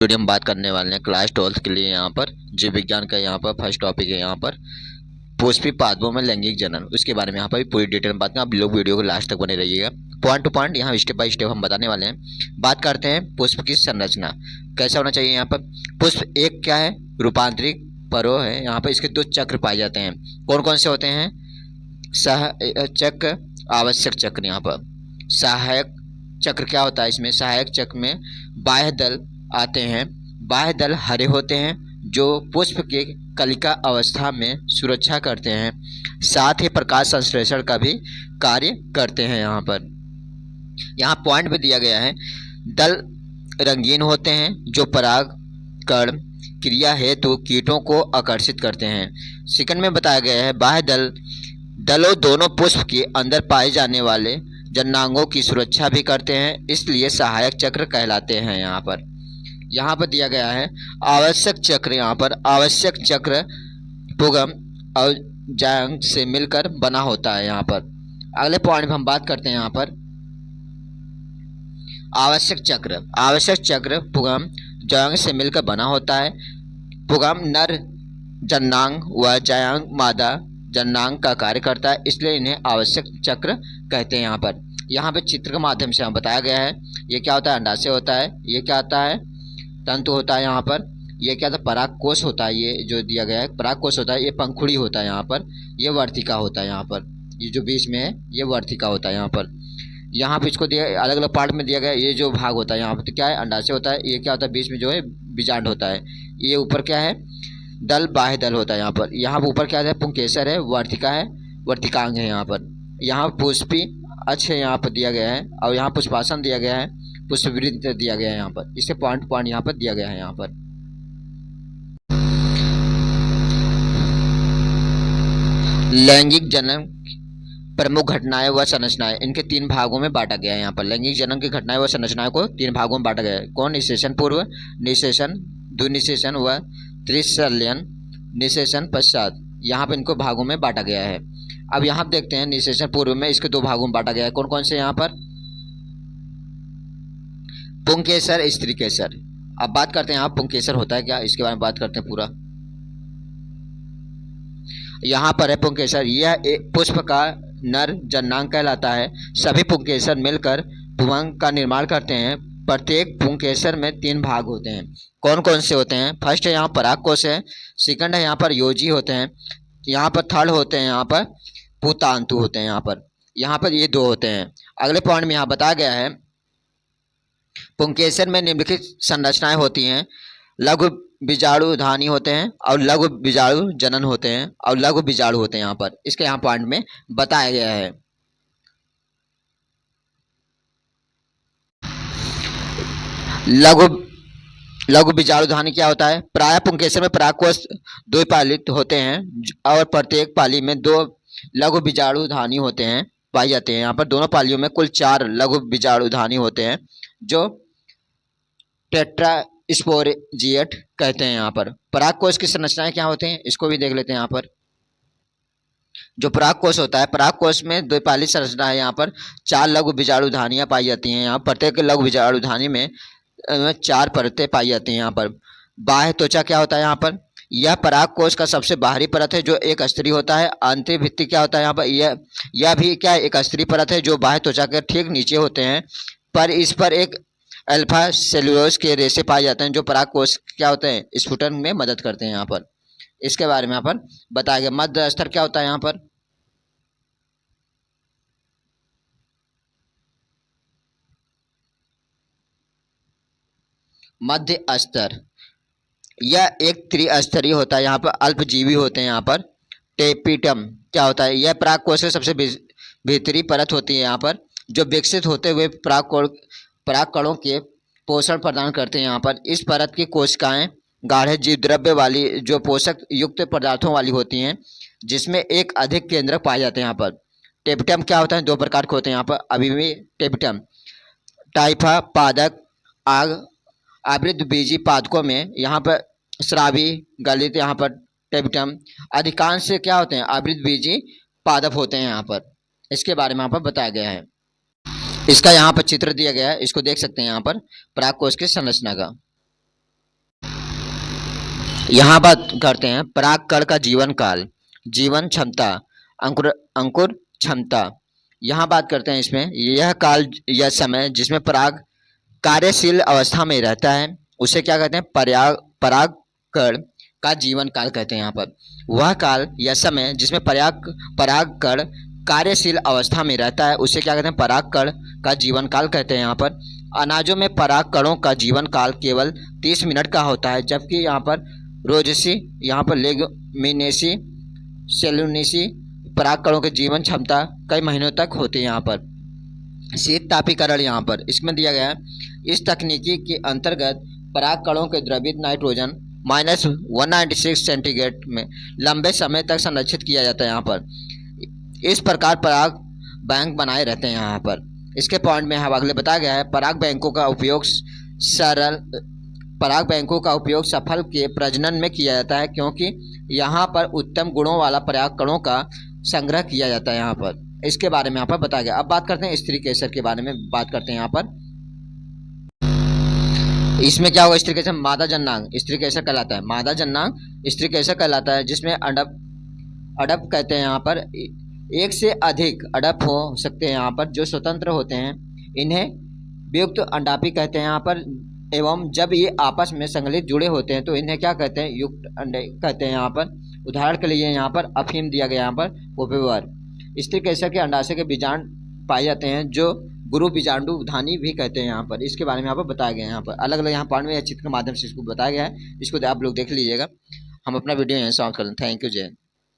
Video में बात करने वाले हैं क्लास 12th के लिए। यहाँ पर जीव विज्ञान का यहाँ पर फर्स्ट टॉपिक है। यहाँ पर पुष्पी पादपों में लैंगिक जनन, उसके बारे में यहाँ पर पूरी डिटेल में बात करें। आप लोग वीडियो को लास्ट तक बने रहिएगा। पॉइंट टू पॉइंट यहाँ स्टेप बाय स्टेप हम बताने वाले हैं। बात करते हैं पुष्प की संरचना कैसा होना चाहिए। यहाँ पर पुष्प एक क्या है, रूपांतरिक परोह है। यहाँ पर इसके दो चक्र पाए जाते हैं। कौन कौन से होते हैं? सह चक्र, आवश्यक चक्र। यहाँ पर सहायक चक्र क्या होता है? इसमें सहायक चक्र में बाह्य दल आते हैं। बाह्य दल हरे होते हैं जो पुष्प के कलिका अवस्था में सुरक्षा करते हैं, साथ ही प्रकाश संश्लेषण का भी कार्य करते हैं। यहाँ पॉइंट भी दिया गया है। दल रंगीन होते हैं जो परागकण क्रिया हेतु कीटों को आकर्षित करते हैं। सेकंड में बताया गया है बाह्य दलों दोनों पुष्प के अंदर पाए जाने वाले जननांगों की सुरक्षा भी करते हैं, इसलिए सहायक चक्र कहलाते हैं। यहाँ पर दिया गया है आवश्यक चक्र। यहाँ पर आवश्यक चक्र पुंगम और जायंग से मिलकर बना होता है। यहाँ पर अगले पॉइंट में हम बात करते हैं। यहाँ पर आवश्यक चक्र पुंगम जायंग से मिलकर बना होता है। पुंगम नर जननांग व जायंग मादा जननांग का कार्य करता है, इसलिए इन्हें आवश्यक चक्र कहते हैं। यहाँ पर चित्र के माध्यम से हम बताया गया है। ये क्या होता है? अंडाशय होता है। ये क्या आता है? तंतु होता है। यहाँ पर ये क्या था? परागकोश होता है। ये जो दिया गया है परागकोश होता है। ये पंखुड़ी होता है। यहाँ पर ये वर्तिका होता है। यहाँ पर ये जो बीच में है ये वर्तिका होता है। यहाँ पर इसको दिया अलग अलग पार्ट में दिया गया है। ये जो भाग होता है यहाँ पर तो क्या है? अंडाशय होता है। ये क्या होता है? बीच में जो है बीजांड होता है। ये ऊपर क्या है? दल, बाह्य दल होता है। यहाँ पर ऊपर क्या है? पुंकेसर है, वर्तिका है, वर्तिकांग है। यहाँ पुष्पी अक्ष यहाँ पर दिया गया है और यहाँ पुष्पासन दिया गया है, पुष्पवृत्त दिया गया है। यहाँ पर इसके पॉइंट यहाँ पर दिया गया है। यहाँ पर लैंगिक जनन प्रमुख घटनाएं व संरचनाएं, इनके तीन भागों में बांटा गया है। यहाँ पर लैंगिक जनन की घटनाएं व संरचनाएं को तीन भागों में बांटा गया है। कौन? निषेचन पूर्व, निषेचन, द्विनिषेचन व त्रिशल्यन निषेचन पश्चात। यहाँ पर इनको भागों में बांटा गया है। अब यहाँ देखते हैं निषेचन पूर्व में इसके दो भागों में बांटा गया है। कौन कौन से? यहाँ पर पुंकेसर, स्त्रीकेसर। अब बात करते हैं यहाँ पुंकेसर होता है क्या, इसके बारे में बात करते हैं पूरा। यहाँ पर है पुंकेसर। यह एक पुष्प का नर जननांग कहलाता है। सभी पुंकेसर मिलकर पुंग का निर्माण करते हैं। प्रत्येक पुंकेसर में तीन भाग होते हैं। कौन कौन से होते हैं? फर्स्ट है यहाँ परागकोश है, सेकंड है यहाँ पर योजी होते हैं, यहाँ पर थर्ड होते हैं यहाँ पर पुतांतु होते हैं। यहाँ पर ये दो होते हैं। अगले पॉइंट में यहाँ बताया गया है पुंकेसर में निम्नलिखित संरचनाएं होती हैं। लघु बीजाणु धानी होते हैं और लघु बीजाणु जनन होते हैं और लघु बीजाणु होते हैं। यहाँ पर इसके यहाँ पॉइंट में बताया गया है। लघु बीजाणु धानी क्या होता है? प्रायः पुंकेसर में परागकोश द्विपालित होते हैं और प्रत्येक पाली में दो लघु बीजाणु धानी होते हैं पाई जाते हैं। यहाँ पर दोनों पालियों में कुल 4 लघु बीजाणु धानी होते हैं जो टेट्रास्पोरेजिएट कहते हैं। यहाँ पर परागकोश की संरचनाएं क्या होते हैं इसको भी देख लेते हैं। यहाँ पर जो परागकोश होता है, परागकोश में द्विपालित संरचना है। यहाँ पर 4 लघु बीजाणु धानियां पाई जाती हैं। यहाँ प्रत्येक लघु बीजाणु धानी में 4 परतें पाई जाती हैं। यहाँ पर बाह्य त्वचा क्या होता है? यहाँ पर यह परागकोश का सबसे बाहरी परत है जो एक स्तरीय होता है। आंतरिक भित्ति क्या होता है? यहाँ पर यह भी क्या है? एक स्तरीय परत है जो बाह्य त्वचा के ठीक नीचे होते हैं, पर इस पर एक अल्फा सेलुलोज के रेशे पाए जाते हैं जो परागकोश क्या होते हैं? स्फुटन में मदद करते हैं। यहाँ पर इसके बारे में यहाँ पर बताया गया। मध्य स्तर क्या होता है? यहाँ पर मध्य स्तर यह एक त्रिस्तरीय होता है। यहाँ पर अल्पजीवी होते हैं। यहाँ पर टेपिटम क्या होता है? यह परागकोश की सबसे भीतरी परत होती है। यहाँ पर जो विकसित होते हुए परागकणों के पोषण प्रदान करते हैं। यहाँ पर इस परत की कोशिकाएं गाढ़े जीव द्रव्य वाली जो पोषक युक्त पदार्थों वाली होती हैं, जिसमें एक अधिक केंद्रक पाए जाते हैं। यहाँ पर टेपिटम क्या होता है? 2 प्रकार के होते हैं। यहाँ पर अभिमी टेपिटम, टाइफा पादक आवृत बीजी पादकों में यहाँ पर श्रावी गलित यहाँ पर टेपिटम अधिकांश से क्या होते हैं? आवृत बीजी पादप होते हैं। यहाँ पर इसके बारे में यहाँ पर बताया गया है। इसका यहाँ पर चित्र दिया गया है, इसको देख सकते हैं यहाँ पर परागकोश की संरचना का। यहाँ बात करते हैं परागकण का जीवन काल, जीवन क्षमता, अंकुर अंकुर क्षमता। यहाँ बात करते हैं इसमें यह काल या समय जिसमें पराग कार्यशील अवस्था में रहता है उसे क्या कहते हैं परागकण का जीवन काल कहते हैं। यहाँ पर वह काल या समय जिसमें परागकण कार्यशील अवस्था में रहता है उसे क्या कहते हैं परागकण का जीवन काल कहते हैं। यहाँ पर अनाजों में परागकणों का जीवन काल केवल 30 मिनट का होता है, जबकि यहाँ पर रोजेसी, यहाँ पर लेगुमिनेसी, सेलुनेसी परागकणों की जीवन क्षमता कई महीनों तक होती है। यहाँ पर शीत तापीकरण यहाँ पर इसमें दिया गया है। इस तकनीकी के अंतर्गत परागकणों के द्रवित नाइट्रोजन -196 सेंटीग्रेड में लंबे समय तक संरक्षित किया जाता है। यहाँ पर इस प्रकार पराग बैंक बनाए रहते हैं। यहाँ पर इसके पॉइंट में यहाँ अगले बताया गया है पराग बैंकों का उपयोग सफल के प्रजनन में किया जाता है, क्योंकि यहाँ पर उत्तम गुणों वाला परागकणों का संग्रह किया जाता है। यहाँ पर इसके बारे में यहाँ पर बताया गया। अब बात करते हैं स्त्री केसर के बारे में बात करते हैं। यहाँ पर इसमें क्या होगा, स्त्री केसर मादा जन्नांग स्त्री केसर कहलाता है, मादा जन्नांग स्त्री केसर कहलाता है, जिसमें अडप कहते हैं। यहाँ पर एक से अधिक अडप हो सकते हैं यहाँ पर जो स्वतंत्र होते हैं, इन्हें वियुक्त अंडापी कहते हैं। यहाँ पर एवं जब ये आपस में संगलित जुड़े होते हैं तो इन्हें क्या कहते हैं युक्त अंडे कहते हैं। यहाँ पर उदाहरण के लिए यहाँ पर अफीम दिया गया, यहाँ पर पोपेवर। स्त्री केसर के अंडाशय के बीजांड पाए जाते हैं जो गुरु बीजांडु धानी भी कहते हैं। यहाँ पर इसके बारे में यहाँ पर बताया गया है। यहाँ पर अलग अलग यहाँ पॉइंट में या चित्र के माध्यम से इसको बताया गया है, इसको आप लोग देख लीजिएगा। हम अपना वीडियो यहाँ समाप्त कर लें। थैंक यू, जय।